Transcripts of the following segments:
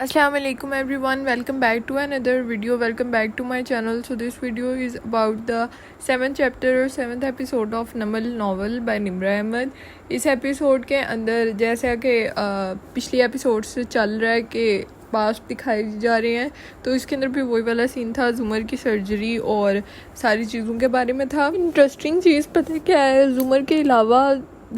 Assalamu alaikum everyone, welcome back to another video, welcome back to my channel. So this video is about the 7th chapter or 7th episode of Namal novel by Nimra Ahmed. इस episode के अंदर जैसा कि पिछली episode से चल रहा है कि पास्ट दिखाए जा रहे हैं, तो इसके अंदर भी वही वाला सीन था, जुमर की सर्जरी और सारी चीज़ों के बारे में था। इंटरेस्टिंग चीज़ पता है क्या है, जुमर के अलावा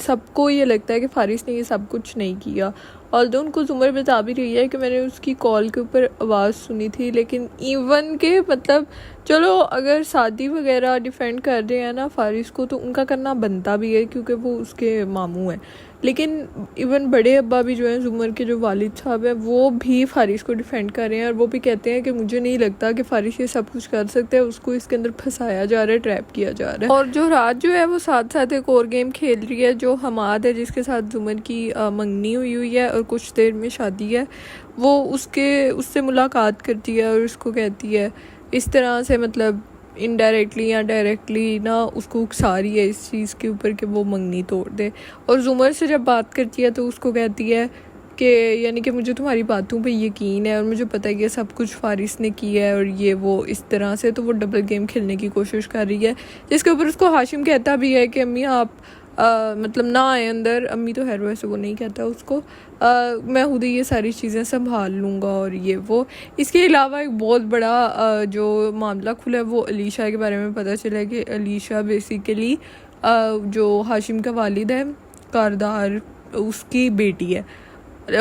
सबको ये लगता है कि फारिस ने ये सब कुछ नहीं किया। ऑल्दो उनको जुमर बता भी रही है कि मैंने उसकी कॉल के ऊपर आवाज़ सुनी थी, लेकिन इवन के मतलब चलो अगर शादी वगैरह डिफेंड कर रहे हैं ना फारिस को, तो उनका करना बनता भी है क्योंकि वो उसके मामू हैं। लेकिन इवन बड़े अब्बा भी जो हैं, जुमर के जो वालिद साहब हैं, वो भी फारिस को डिफेंड कर रहे हैं और वो भी कहते हैं कि मुझे नहीं लगता कि फारिस ये सब कुछ कर सकते हैं, उसको इसके अंदर फंसाया जा रहा है, ट्रैप किया जा रहा है। और जो रात जो है वो साथ साथ एक और गेम खेल रही है जो हमाद है, जिसके साथ जुमर की मंगनी हुई है और कुछ देर में शादी है। वो उससे मुलाकात करती है और उसको कहती है इस तरह से, मतलब इनडायरेक्टली या डायरेक्टली ना, उसको उकसा रही है इस चीज़ के ऊपर कि वो मंगनी तोड़ दे। और जुमर से जब बात करती है तो उसको कहती है कि यानी कि मुझे तुम्हारी बातों पे यकीन है और मुझे पता है कि सब कुछ फारिस ने किया है और ये वो इस तरह से। तो वो डबल गेम खेलने की कोशिश कर रही है, जिसके ऊपर उसको हाशिम कहता भी है कि अम्मी आप मतलब ना आए अंदर। अम्मी तो है वैसे वो नहीं कहता उसको, मैं खुद ही ये सारी चीज़ें संभाल लूँगा और ये वो। इसके अलावा एक बहुत बड़ा जो मामला खुला है वो अलीशा के बारे में पता चला है कि अलीशा बेसिकली जो हाशिम का वालिद है कारदार, उसकी बेटी है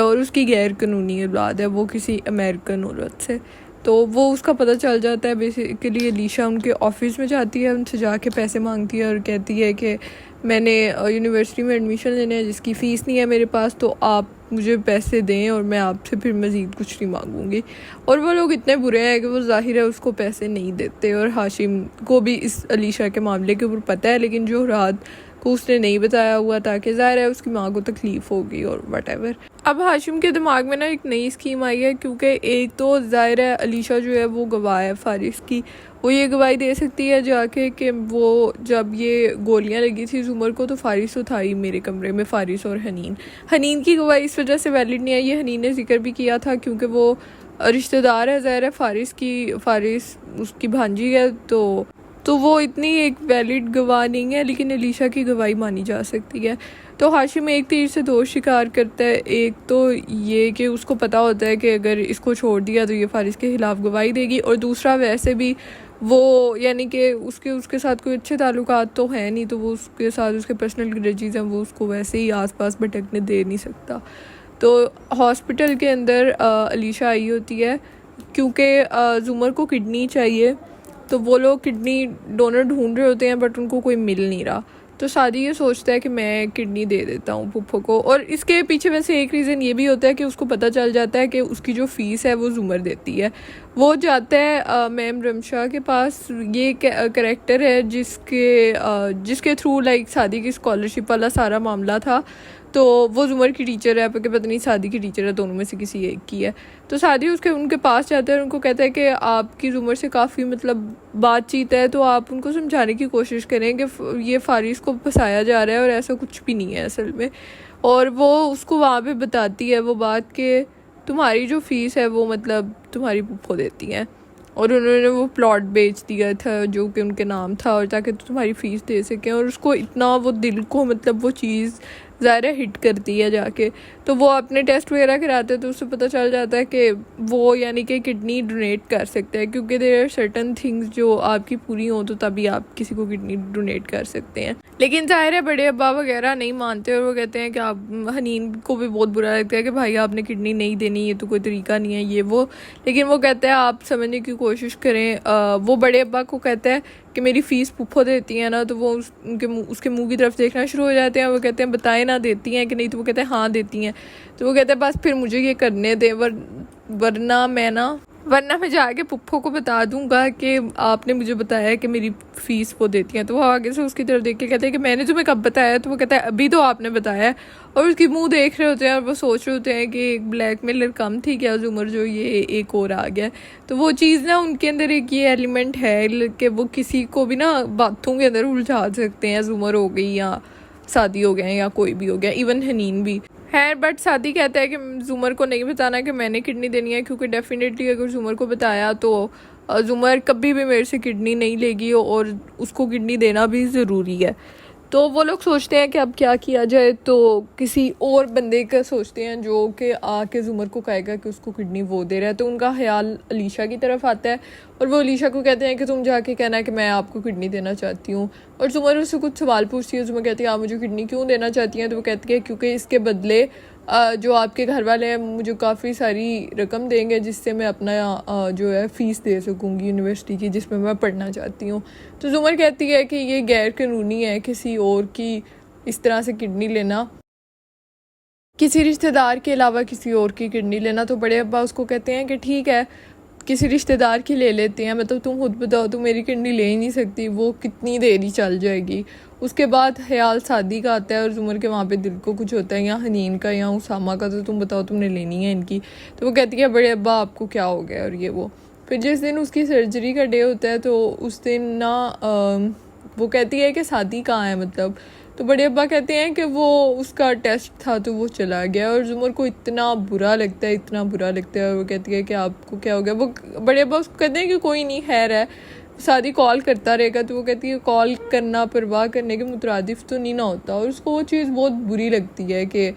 और उसकी गैर कानूनी औलाद है, वो किसी अमेरिकन औरत से। तो वो उसका पता चल जाता है। बेसिकली अलीशा उनके ऑफिस में जाती है, उनसे जाके पैसे मांगती है और कहती है कि मैंने यूनिवर्सिटी में एडमिशन लेना है जिसकी फ़ीस नहीं है मेरे पास, तो आप मुझे पैसे दें और मैं आपसे फिर मज़ीद कुछ नहीं मांगूंगी। और वो लोग इतने बुरे हैं कि वो ज़ाहिर है उसको पैसे नहीं देते। और हाशिम को भी इस अलीशा के मामले के ऊपर पता है, लेकिन जो रात को उसने नहीं बताया हुआ था कि ज़ाहिर है उसकी माँ को तकलीफ़ होगी और वटेवर। अब हाशिम के दिमाग में ना एक नई स्कीम आई है, क्योंकि एक तो ज़ाहिर है अलीशा जो है वो गवाह है फारिस की, वो ये गवाही दे सकती है जाके कि वो जब ये गोलियां लगी थी जुमर को तो फारिस तो था ही मेरे कमरे में, फारिस और हनीन की गवाही इस वजह से वैलिड नहीं है। ये हनीन ने जिक्र भी किया था क्योंकि वो रिश्तेदार है ज़ाहिर है फारिस उसकी भांजी है, तो वो इतनी एक वैलिड गवाह नहीं है, लेकिन अलीशा की गवाही मानी जा सकती है। तो हाशिम एक तीर से दो शिकार करता है। एक तो ये कि उसको पता होता है कि अगर इसको छोड़ दिया तो ये फारिस के ख़िलाफ़ गवाही देगी, और दूसरा वैसे भी वो यानी कि उसके साथ कोई अच्छे ताल्लुकात तो हैं नहीं, तो वो उसके साथ उसके पर्सनल ग्रजेस हैं, वो उसको वैसे ही आसपास भटकने दे नहीं सकता। तो हॉस्पिटल के अंदर अलीशा आई होती है क्योंकि जुमर को किडनी चाहिए, तो वो लोग किडनी डोनर ढूंढ रहे होते हैं बट उनको कोई मिल नहीं रहा। तो सादी ये सोचता है कि मैं किडनी दे देता हूँ पुप्पो को। और इसके पीछे वैसे एक रीज़न ये भी होता है कि उसको पता चल जाता है कि उसकी जो फ़ीस है वो जुमर देती है। वो जाता है मैम रमशा के पास, ये कैरेक्टर है जिसके थ्रू लाइक सादी की स्कॉलरशिप वाला सारा मामला था। तो वो जुमर की टीचर है, पता नहीं सादी की टीचर है, दोनों में से किसी एक की है। तो सादी उनके पास जाता है और उनको कहता है कि आपकी जुमर से काफ़ी मतलब बातचीत है, तो आप उनको समझाने की कोशिश करें कि ये फारिस को फंसाया जा रहा है और ऐसा कुछ भी नहीं है असल में। और वो उसको वहाँ पे बताती है वो बात कि तुम्हारी जो फ़ीस है वो मतलब तुम्हारी पुप्पो देती हैं, और उन्होंने वो प्लॉट बेच दिया था जो कि उनके नाम था, और ताकि तुम्हारी फ़ीस दे सकें। और उसको इतना वो दिल को मतलब वो चीज़ ज़्यादा हिट करती है जाके। तो वो अपने टेस्ट वगैरह कराते हैं तो उससे पता चल जाता है कि वो यानी कि किडनी डोनेट कर सकते हैं, क्योंकि देयर आर सर्टन थिंग्स जो आपकी पूरी हो तो तभी आप किसी को किडनी डोनेट कर सकते हैं। लेकिन ज़ाहिर है बड़े अब्बा वगैरह नहीं मानते और वो कहते हैं कि आप, हनीन को भी बहुत बुरा लगता है कि भाई आपने किडनी नहीं देनी, ये तो कोई तरीका नहीं है ये वो। लेकिन वो कहते हैं आप समझने की कोशिश करें। वो बड़े अब्बा को कहता है कि मेरी फ़ीस पुप्पो देती है ना, तो वो उसके मुंह की तरफ देखना शुरू हो जाते हैं। वो कहते हैं बताए ना देती हैं कि नहीं, तो वो कहते हैं हाँ देती हैं। तो वो कहते हैं बस फिर मुझे ये करने दें, वरना मैं जाके पुप्पो को बता दूंगा कि आपने मुझे बताया कि मेरी फ़ीस वो देती हैं। तो वो आगे से उसकी तरफ देख के कहते हैं कि मैंने तुम्हें कब बताया, तो वो कहता है अभी तो आपने बताया। और उसकी मुंह देख रहे होते हैं और वो सोच रहे होते हैं कि एक ब्लैकमेलर कम थी क्या जुमर, जो ये एक और आ गया। तो वो चीज़ ना उनके अंदर एक ये एलिमेंट है कि वो किसी को भी ना बातों के अंदर उलझा सकते हैं। जुमर हो गई या शादी हो गया या कोई भी हो गया, इवन हनीन भी। है। बट सादी कहता है कि ज़ुमर को नहीं बताना कि मैंने किडनी देनी है, क्योंकि डेफिनेटली अगर ज़ुमर को बताया तो ज़ुमर कभी भी मेरे से किडनी नहीं लेगी और उसको किडनी देना भी ज़रूरी है। तो वो लोग सोचते हैं कि अब क्या किया जाए, तो किसी और बंदे का सोचते हैं जो कि आके ज़ुमर को कहेगा कि उसको किडनी वो दे रहा है। तो उनका ख्याल अलीशा की तरफ आता है और वो अलीशा को कहते हैं कि तुम जाके कहना है कि मैं आपको किडनी देना चाहती हूँ। और ज़ुमर उससे कुछ सवाल पूछती है। ज़ुमर कहती है आप मुझे किडनी क्यों देना चाहती हैं? तो वो कहती है क्योंकि इसके बदले जो आपके घर वाले हैं मुझे काफ़ी सारी रकम देंगे जिससे मैं अपना जो है फ़ीस दे सकूँगी यूनिवर्सिटी की जिसमें मैं पढ़ना चाहती हूँ। तो ज़ुमर कहती है कि ये गैर कानूनी है किसी और की इस तरह से किडनी लेना, किसी रिश्तेदार के अलावा किसी और की किडनी लेना। तो बड़े अब्बा उसको कहते हैं कि ठीक है किसी रिश्तेदार की ले लेते हैं, मतलब तुम खुद बताओ तुम मेरी किडनी ले ही नहीं सकती, वो कितनी देरी चल जाएगी। उसके बाद ख्याल सादी का आता है और ज़ुमर के वहाँ पे दिल को कुछ होता है, या हनीन का या उसामा का, तो तुम बताओ तुमने लेनी है इनकी। तो वो कहती है बड़े अब्बा आपको क्या हो गया और ये वो। फिर जिस दिन उसकी सर्जरी का डे होता है तो उस दिन ना वो कहती है कि सादी कहाँ है मतलब। तो बड़े अब्बा कहते हैं कि वो उसका टेस्ट था तो वो चला गया। और ज़ुमर को इतना बुरा लगता है, इतना बुरा लगता है। और वो कहती है कि आपको क्या हो गया? वो बड़े अब्बा उसको कहते हैं कि कोई नहीं खैर है, सादी कॉल करता रहेगा। तो वो कहती है कॉल करना परवाह करने के मुतरादिफ तो नहीं ना होता। और उसको वो चीज़ बहुत बुरी लगती है कि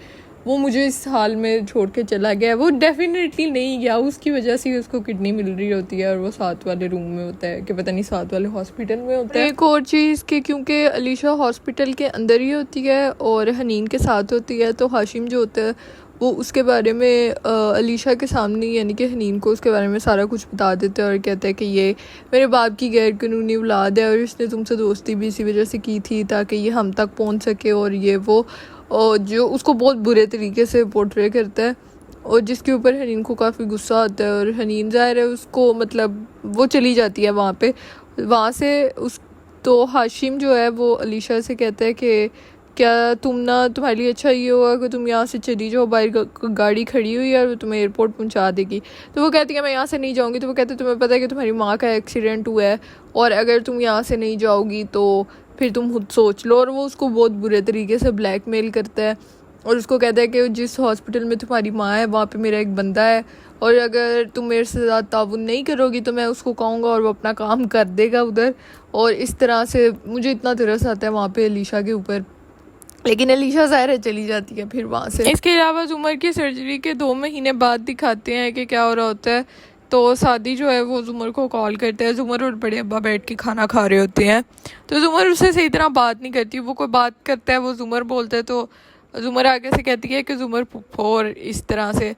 वो मुझे इस हाल में छोड़ के चला गया। वो डेफिनेटली नहीं गया, उसकी वजह से उसको किडनी मिल रही होती है और वो साथ वाले रूम में होता है कि पता नहीं साथ वाले हॉस्पिटल में होता है। एक और चीज़ कि क्योंकि अलीशा हॉस्पिटल के अंदर ही होती है और हनीन के साथ होती है, तो हाशिम जो होता है वो उसके बारे में अलीशा के सामने यानी कि हनीन को उसके बारे में सारा कुछ बता देते हैं और कहता है कि ये मेरे बाप की गैर कानूनी औलाद है और इसने तुमसे दोस्ती भी इसी वजह से की थी ताकि ये हम तक पहुंच सके और ये वो, और जो उसको बहुत बुरे तरीके से पोर्ट्रे करता है और जिसके ऊपर हनीन को काफ़ी गुस्सा आता है। और हनीन ज़ाहिर है उसको मतलब वो चली जाती है वहाँ से उस। तो हाशिम जो है वो अलीशा से कहता है कि क्या तुम्हारे लिए अच्छा ये होगा कि तुम यहाँ से चली जाओ, बाहर गाड़ी खड़ी हुई है और वो तुम्हें एयरपोर्ट पहुँचा देगी। तो वो कहती है मैं यहाँ से नहीं जाऊँगी। तो वो कहते तुम्हें पता है कि तुम्हारी माँ का एक्सीडेंट हुआ है और अगर तुम यहाँ से नहीं जाओगी तो फिर तुम खुद सोच लो। और वो उसको बहुत बुरे तरीके से ब्लैकमेल करता है और उसको कहता है कि जिस हॉस्पिटल में तुम्हारी माँ है वहाँ पे मेरा एक बंदा है और अगर तुम मेरे से ज़्यादा ताउन नहीं करोगी तो मैं उसको कहूँगा और वो अपना काम कर देगा उधर। और इस तरह से मुझे इतना तरस आता है वहाँ पे अलीशा के ऊपर, लेकिन अलीशा ज़ाहिर चली जाती है फिर वहाँ से। इसके अलावा ज़ुमर की सर्जरी के 2 महीने बाद दिखाते हैं कि क्या हो रहा होता है। तो सादी जो है वो ज़ुमर को कॉल करता है। ज़ुमर और बड़े अब्बा बैठ के खाना खा रहे होते हैं तो ज़ुमर उससे सही तरह बात नहीं करती। वो कोई बात करता है वो ज़ुमर बोलता है तो ज़ुमर आगे से कहती है कि ज़ुमर पुप्पो, और इस तरह से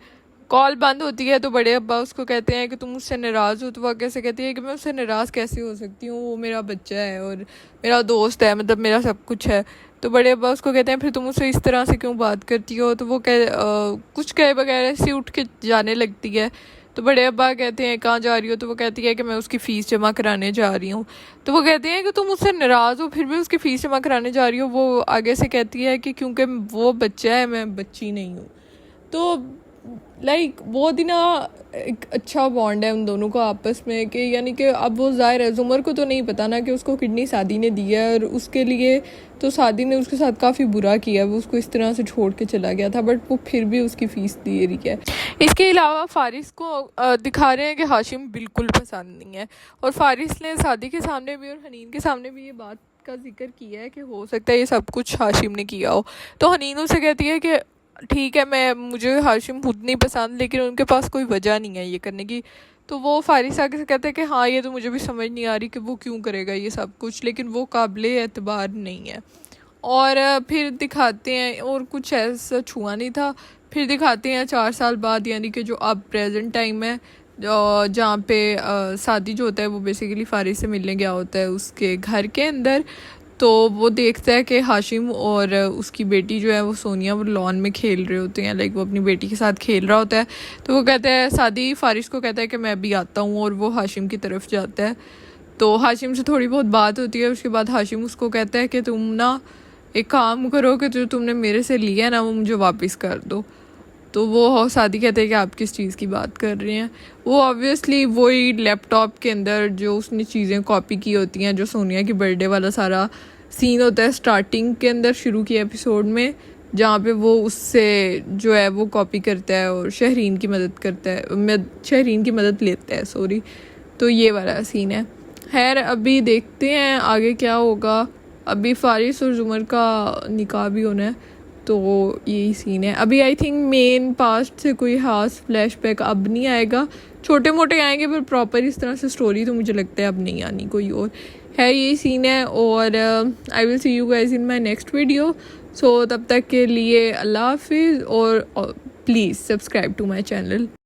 कॉल बंद होती है। तो बड़े अब्बा उसको कहते हैं कि तुम उससे नाराज़ हो। तो वह कैसे कहती है कि मैं उससे नाराज़ कैसे हो सकती हूँ, वो मेरा बच्चा है और मेरा दोस्त है, मतलब मेरा सब कुछ है। तो बड़े अब्बा उसको कहते हैं फिर तुम उससे इस तरह से क्यों बात करती हो? तो वो कुछ कहे बगैर ऐसे उठ के जाने लगती है। तो बड़े अब्बा कहते हैं कहाँ जा रही हो? तो वो कहती है कि मैं उसकी फ़ीस जमा कराने जा रही हूँ। तो वो कहते हैं कि तुम उससे नाराज़ हो फिर भी उसकी फ़ीस जमा कराने जा रही हो। वो आगे से कहती है कि क्योंकि वो बच्चा है मैं बच्ची नहीं हूँ। तो बहुत ही ना एक अच्छा बॉन्ड है उन दोनों का आपस में कि यानी कि अब वो ज़ाहिर है ज़ुमर को तो नहीं पता ना कि उसको किडनी सादी ने दी है और उसके लिए तो सादी ने उसके साथ काफ़ी बुरा किया, वो उसको इस तरह से छोड़ के चला गया था, बट वो फिर भी उसकी फ़ीस दे रही है। इसके अलावा फ़ारिस को दिखा रहे हैं कि हाशिम बिल्कुल पसंद नहीं है और फ़ारिस ने सादी के सामने भी और हनीन के सामने भी ये बात का जिक्र किया है कि हो सकता है ये सब कुछ हाशिम ने किया हो। तो हनीन उसे कहती है कि ठीक है मुझे हाशिम खुद नहीं पसंद लेकिन उनके पास कोई वजह नहीं है ये करने की। तो वो फ़ारिस आगे से कहते हैं कि हाँ ये तो मुझे भी समझ नहीं आ रही कि वो क्यों करेगा ये सब कुछ, लेकिन वो काबिले एतबार नहीं है। और फिर दिखाते हैं और कुछ ऐसा छुआ नहीं था। फिर दिखाते हैं 4 साल बाद यानी कि जो अब प्रेजेंट टाइम है जहाँ पे सादी जो होता है वो बेसिकली फ़ारिस से मिलने गया होता है उसके घर के अंदर। तो वो देखता है कि हाशिम और उसकी बेटी जो है वो सोनिया वो लॉन में खेल रहे होते हैं, लाइक वो अपनी बेटी के साथ खेल रहा होता है। तो वो कहता है सादी फ़ारिस को कहता है कि मैं भी आता हूँ और वो हाशिम की तरफ जाता है। तो हाशिम से थोड़ी बहुत बात होती है। उसके बाद हाशिम उसको कहता है कि तुम ना एक काम करो कि जो तुमने मेरे से लिया ना वो मुझे वापस कर दो। तो वो सादी कहते हैं कि आप किस चीज़ की बात कर रहे हैं? वो ऑब्वियसली वही लैपटॉप के अंदर जो उसने चीज़ें कॉपी की होती हैं, जो सोनिया की बर्थडे वाला सारा सीन होता है स्टार्टिंग के अंदर शुरू की एपिसोड में, जहाँ पे वो उससे जो है वो कॉपी करता है और शहरीन की मदद करता है, शहरीन की मदद लेता है, सॉरी। तो ये वाला सीन है। खैर अभी देखते हैं आगे क्या होगा। अभी फारिस और जुमर का निकाह भी होना है, तो यही सीन है अभी। आई थिंक मेन पास्ट से कोई खास फ्लैशबैक अब नहीं आएगा, छोटे मोटे आएंगे, पर प्रॉपर इस तरह से स्टोरी तो मुझे लगता है अब नहीं आनी कोई और है। यही सीन है। और I will see you guys in my next video. So तब तक के लिए अल्लाह हाफिज़ और please subscribe to my channel.